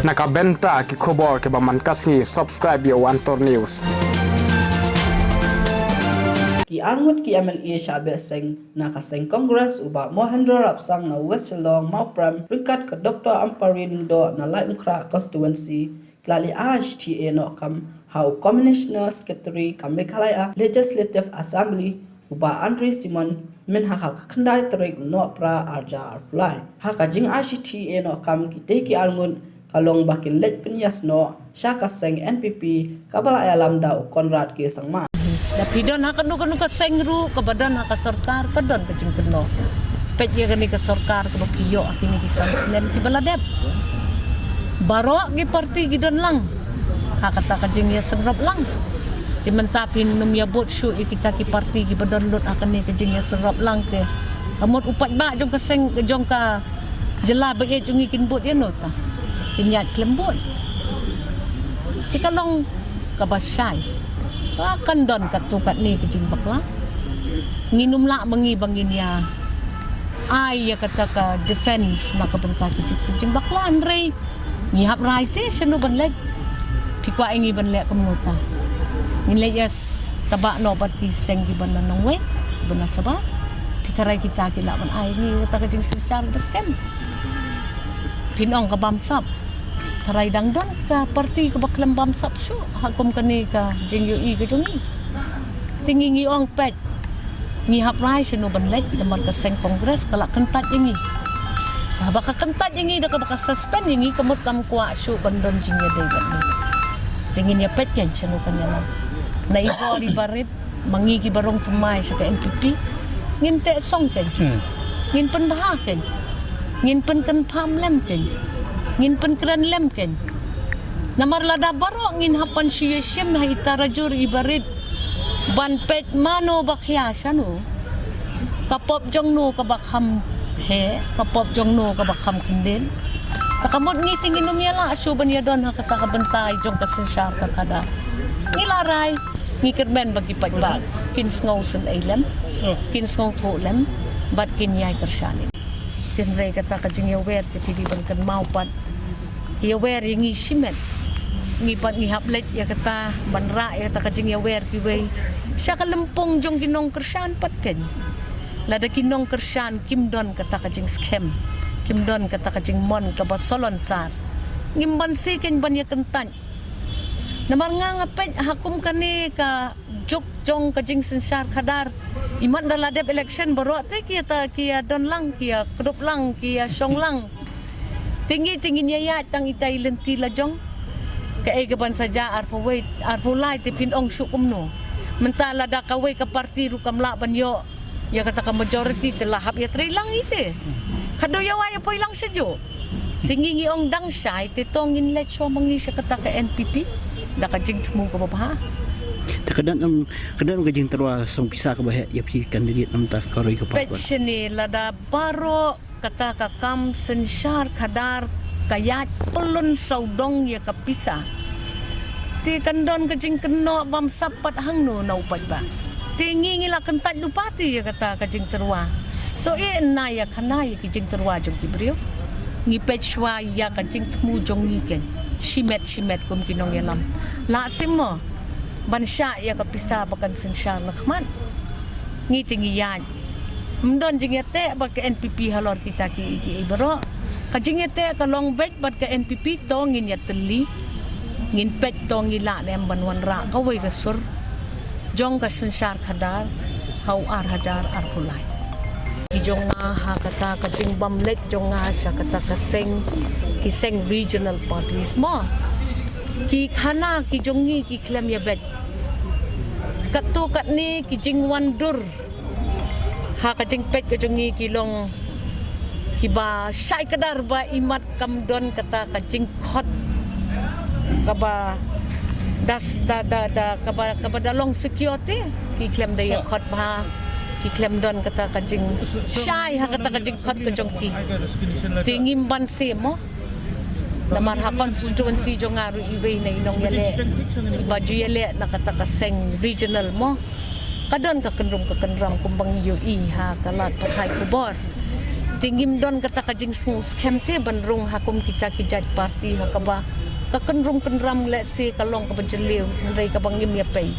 Nakabenta ki khobor ke baman kasngi subscribe yo Antor News. Ki angut ki MLA Shabe Seng nakaseng Congress uba Mohendra Rapsang na West Long Maupram rikat ke Dr. Amparin do na Lai Mkra constituency klali HTA no kam how Commissioner Secretary kam Meghalaya Legislative Assembly uba Andre Simon min haka kandai terik no pra arja arpulai haka jing HTA no kam ki ki angut kalong bakin let penyas no syaka seng NPP kabala alam da Konrad ke sangma Dapidon haka nuka sengru kebadan haka sarkar kedon kecing keno pet ye kani ke sarkar ke bapiyo akini kisan senen ki baladep baro gi parti gidon lang haka ta kajing ya serap lang dimentapin num ya bot syu kita ki parti ki badon lot akani kajing ya serap lang te kamot upat ba jong keseng jong ka jela bege jungi kin bot ya no ta kinyat klembut tikalong kabasay akan don katukat ni kecing bakla nginum la mengi bangin ya ay ya kata ka defense na kabentak kecing bakla Andre ngihap rai te seno banleg pikwa ingi banleg kemuta ngile yes tabak no pati senggi banan nong we bena saba pitarai kita kila ban ay ni kata kecing secara beskem pinong ka bamsap taray dangdon ka parti ka baklam bamsap syo hakom kani ka jingyo ka jungi tingingi ong pet ngihap rai sino banlek lamar ka seng kongres kala kentat ingi baka kentat ingi da ka baka suspend ingi kamot kam kwa syo bandon jingya day ban tingin ya pet yan sino kanya na ibo di barit mangigi barong tumay sa ka NPP nginte song ken ngin penbaha ken ngin pen kan pam lem ken ngin pen kran lem ken namar lada baro ngin hapan siya siyem na itarajur ibarit ban pet mano bakya sano kapop jong no kabakham he kapop jong no kabakham kenden takamot ngiting inom yala asuban ya don hakata kabantay jong kasensar kakada nilaray ngikirben bagi pagbag kins ngawsen ailem kins ngaw tolem bat kinyay kersanin tinray kata kajing yawer ti piliban kan maupat yawer yang isimet ngipat ngihaplet ya kata banra ya kata kajing yawer kiway siya kalempong jong kinong kersan patken lada kinong kersan kimdon kata kajing scam kimdon kata kajing mon kabasolon sar ngimbansi ken banya kentan namar nga ngapet hakum kani ka juk jong kajing sensar kadar iman daladep election baru te kia don lang kia kedup lang kia song lang tinggi niya tang itai lenti lajong kaegaban saja arpulai te pinong syukum no mentala da kawai ka parti rukam la banyo ya kata ka majority telahap ya trilang ite kadoya wa ya poy lang sejo tinggi ngiong dang sai te tongin let so mangi sa kata ka NPP da kajing temu ka babaha kadang kajing terwa sang pisah ke bahaya ya pi kandidat nam ta karoi ke pat ni lada baro kata ka kam sensar kadar kayat pelun saudong ya kapisa ti kandon kajing keno bam sapat hangno na upat ba tingi ngila kentat dupati ya kata kajing terwa to na ya kana ya kajing terwa jong kibrio ngipet shwa ya kajing temu jong ngiken shimet kum kinong yalam la simo bansya ya kapisa bakan sensar lakhman ngitingi yan mdon jingete bak NPP halor kita ki ibaro kajingete ka long bet bat ka NPP to ngin ya teli ngin pet to ngila nem banwan ra kawai resur jong ka sensar khadar hau ar hajar ar pulai jong nga ha kata kajing bamlet jong nga sa kata kaseng kiseng regional parties mo ki khana ki jongi ki klem ya bet katu kat ni ki jing wandur ha ka jing pet ka jongi ki long ki ba sai kadar ba imat kamdon kata ka jing khot ka ba das da ka ba dalong security ki klem da ya khot ba ki klem don kata ka jing sai ha kata ka jing khot ka jongki tingim ban se mo namar ha constituency jong ngaru iway na inong yale ibaju yale nakatakaseng regional mo kadon ka kenrong kumbang yu ha kalat pakai kubor Tingim don kata kajing scam te banrung hakum kita kijat parti hakaba kakenrung kenram lesi kalong ka bajeliu nrai ka bangim ya pay.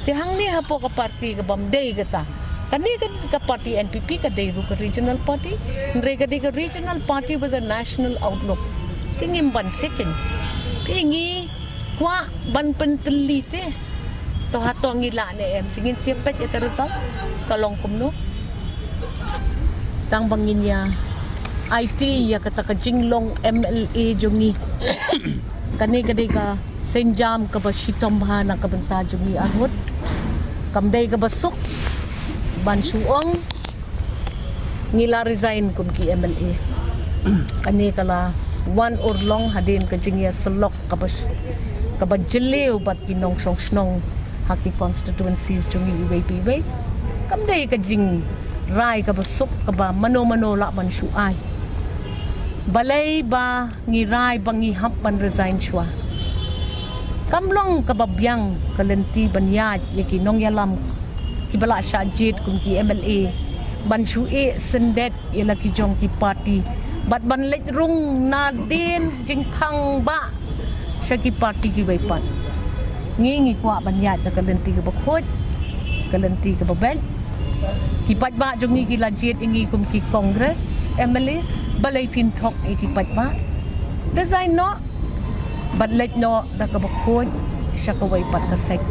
Te hang ni hapo ka parti ka bamdei kata. Kani ka parti NPP ka dei ru ka regional party. Nrai ka dei ka regional party with a national outlook. Tingim ban second. Pingi kwa ban penteli te. To hato ngila ne em tingin siapet ya result kalong kumno. Tang bangin ya IT ya kata ka jinglong MLA jungi kani kadai ka senjam ka basitom bahana ka benta jungi angut kamdai ka basuk ban suong ngila resign kum ki MLA kani kala one or long hadin ka jingya selok ka bajeliu bat kinong song haki constituencies jungi UAP kamdai ka jing rai ka basuk ka ba mano la man suai balay ba ngirai bangi hap man resign shwa kamlong ka babyang kalenti banyad yaki nong yalam ki bala syajid kum ki MLA ban sue sendet yala ki jong ki party bat ban lek rung nadin jingkhang ba syaki party ki baipat ngi kwa banyad ka kalenti ka bakhot kalenti ka babel kipat ba jungi ki lajit ingi kum ki Congress MLAs balay pintok ikipat ba resign no badlet no nakabakod siya kaway pat kasek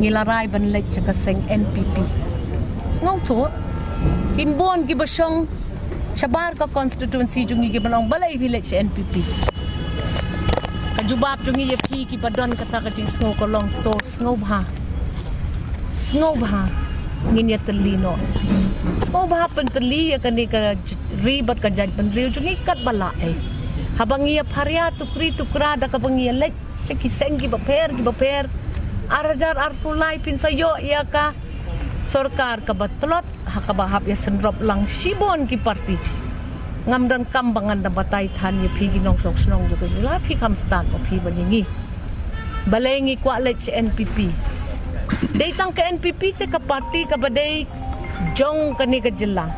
nilaray banlet siya kaseng NPP ngaw to kinbuon ki basyong sabar ka constituency jungi ki balong balay hilet si NPP kajubab jungi yapi ki padon kata kajing sngaw kolong to sngaw ba nginya telino so bahapan teli ya kani ka ribat ka jaj penriu jungi kat bala habang iya pharya tukra da ka bangiya lek seki sengi baper arajar arpulai pin sayo ya ka sarkar ka batlot hakabahap ya sendrop lang sibon ki parti ngamdan kambangan da batay than ya phi ginong sok juga sila phi kam stand o phi balingi balengi kwa lek NPP Datang ke NPP se ke parti ke badai jong kani ke jela.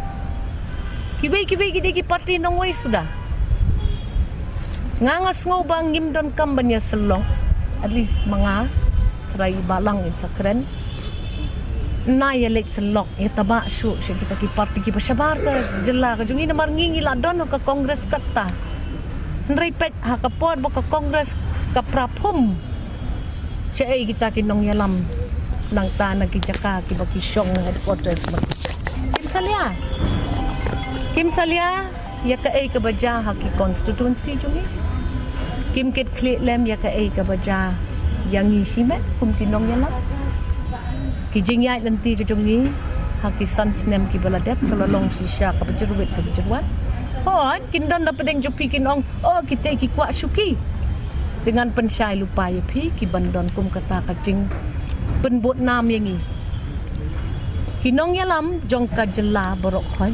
Kibai ki parti nong wai sudah. Ngangas ngau bangim don kambanya selong. At least mga try balang in sakren. Na ya lek selok ya taba su se kita ki parti ki pasabar ke jela ke jungi namar ngingi la don ke kongres kata. Nripet ha ke pod bo ke kongres ke prapum. Siya kita kinong yalam nang tanag ki Jaka ki baki syong headquarters Kim Salia ya ka ay kabaja haki constituency jungi Kim kit klem ya ka ay kabaja yang isimet kum kinong yalam ki jingyay lanti ka jungi haki sansnem ki baladep kalalong ki siya kabajruwit kabajruan kindon na pedeng jupi kinong kita ki kwa syuki dengan pensyai lupa ya pi ki bandon kum kata kajing penbut nam yangi kinong yalam jong ka jela borok khoy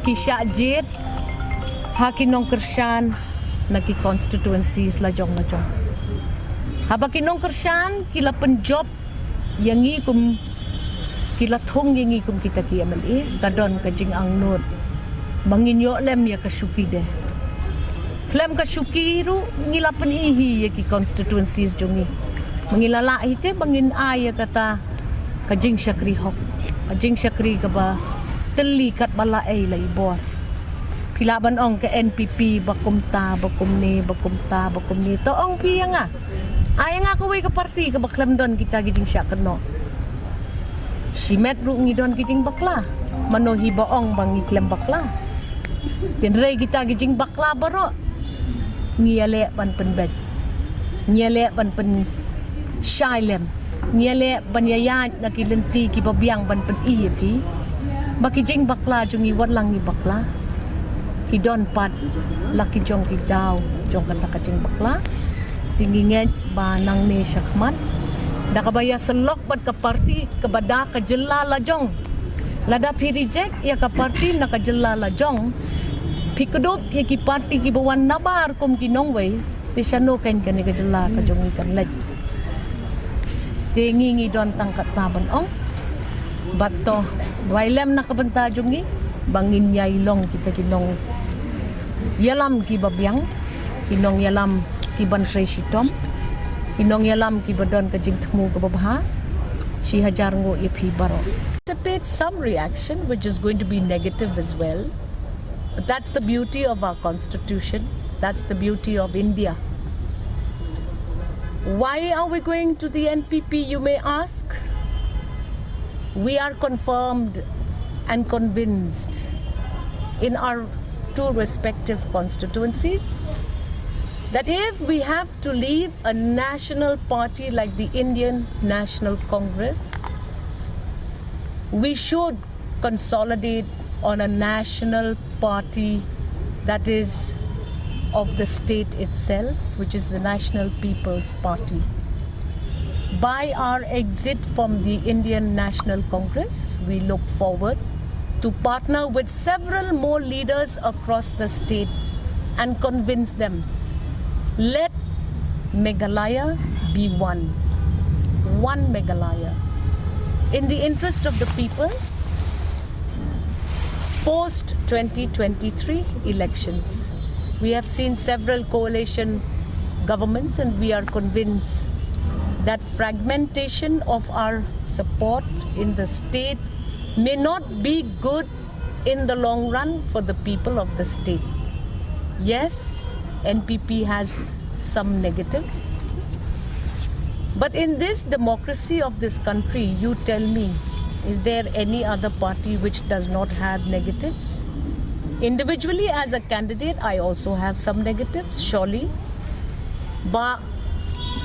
ki syajid ha kinong kersan na ki constituencies la jong haba kinong kersan kila penjob yangi kum kila thong yangi kum kita ki MLA gadon ka jing ang nut manginyo lem ya ka syuki de klem ka syuki ru ngila penihi ya ki constituencies jongi mengilala ite bangin ay kata kajing syakri hok kajing syakri ka ba teli kat bala ay laibor pilaban ong ke NPP bakumta bakumni to ong piya nga ay nga ko way ka parti ka baklam don kita gijing syak keno simet ru ngidon gijing bakla mano hibaong bang iklem bakla tinray kita gijing bakla baro ngiyale ban penbet ngiyale ban pen Shailem niale banyayat nakilenti ki babyang ban pen IEP baki jing bakla jungi wadlang ni bakla hidon pat laki jong ki daw jong kata kajing bakla tinginget ba nang ne syakman da kabaya selok bat ka parti kabada ka jela la jong lada pi reject ya ka parti na ka jela la jong pikudop ya ki parti ki bawan nabar kum ki nongway tisano ken ka ni ka jela ka jong ikan lej tingingi don tangkat taban ong bato wailem na kabanta jungi bangin yailong kita kinong yalam ki babyang, kinong yalam ki ban shitom, kinong yalam ki badon ka jing tmu ka babha, shi hajar ngo ipi baro. Anticipate some reaction which is going to be negative as well. But that's the beauty of our constitution. That's the beauty of India. Why are we going to the NPP, you may ask? We are confirmed and convinced in our two respective constituencies that if we have to leave a national party like the Indian National Congress, we should consolidate on a national party that is of the state itself, which is the National People's Party. By our exit from the Indian National Congress, we look forward to partner with several more leaders across the state and convince them, let Meghalaya be one Meghalaya. In the interest of the people, post 2023 elections, we have seen several coalition governments, and we are convinced that fragmentation of our support in the state may not be good in the long run for the people of the state. Yes, NPP has some negatives. But in this democracy of this country, you tell me, is there any other party which does not have negatives? Individually, as a candidate, I also have some negatives, surely. But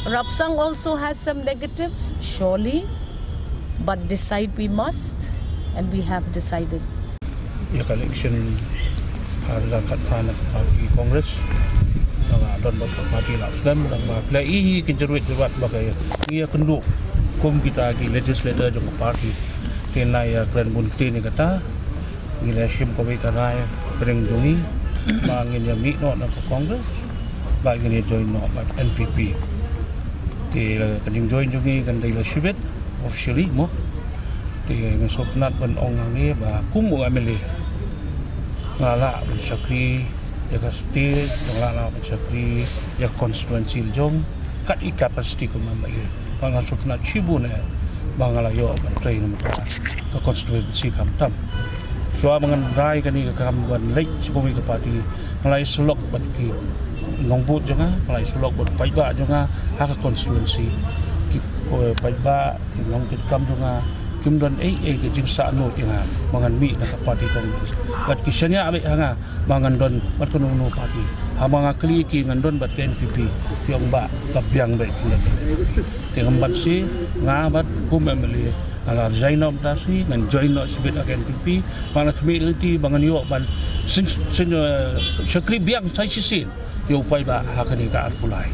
Rapsang also has some negatives, surely. But decide we must, and we have decided. Ia election harga katana parti Kongres dan parti Nasdem dan plai kejeruit bagai ia kenduk kum kita ki legislator jong parti kenai klan bunti ni kata election ko be karai pereng jungi mangin ya mi no na Kongres bagi ni join no NPP ti kening join jungi kan dai shibet officially mo ti ngasopnat ban ong ni ba kum mo ameli ngala sakri ya state ngala sakri ya constituency jong kat I capacity ko mamai pangasopnat chibune bangala yo ban train mo ka constituency kam tam so mangan rai kani ka kam ban lek sipomi ka parti ngalai slok ban ki ngongbut jonga ngalai slok ban paiba jonga ha ka constituency ki paiba ngong ki kam jonga kim don ke jing sa no tinga mangan mi na parti Kongres bat kisanya abe hanga mangan don bat kono parti ha manga kli ki ngandon bat NPP tiong ba kabyang be tinga bat si nga bat kum emeli ala Zainab tasi ngan join no sibit NPP mana community bangan yo ban sin sakri biang sai sisin yo pai ba ha kani ka arpulai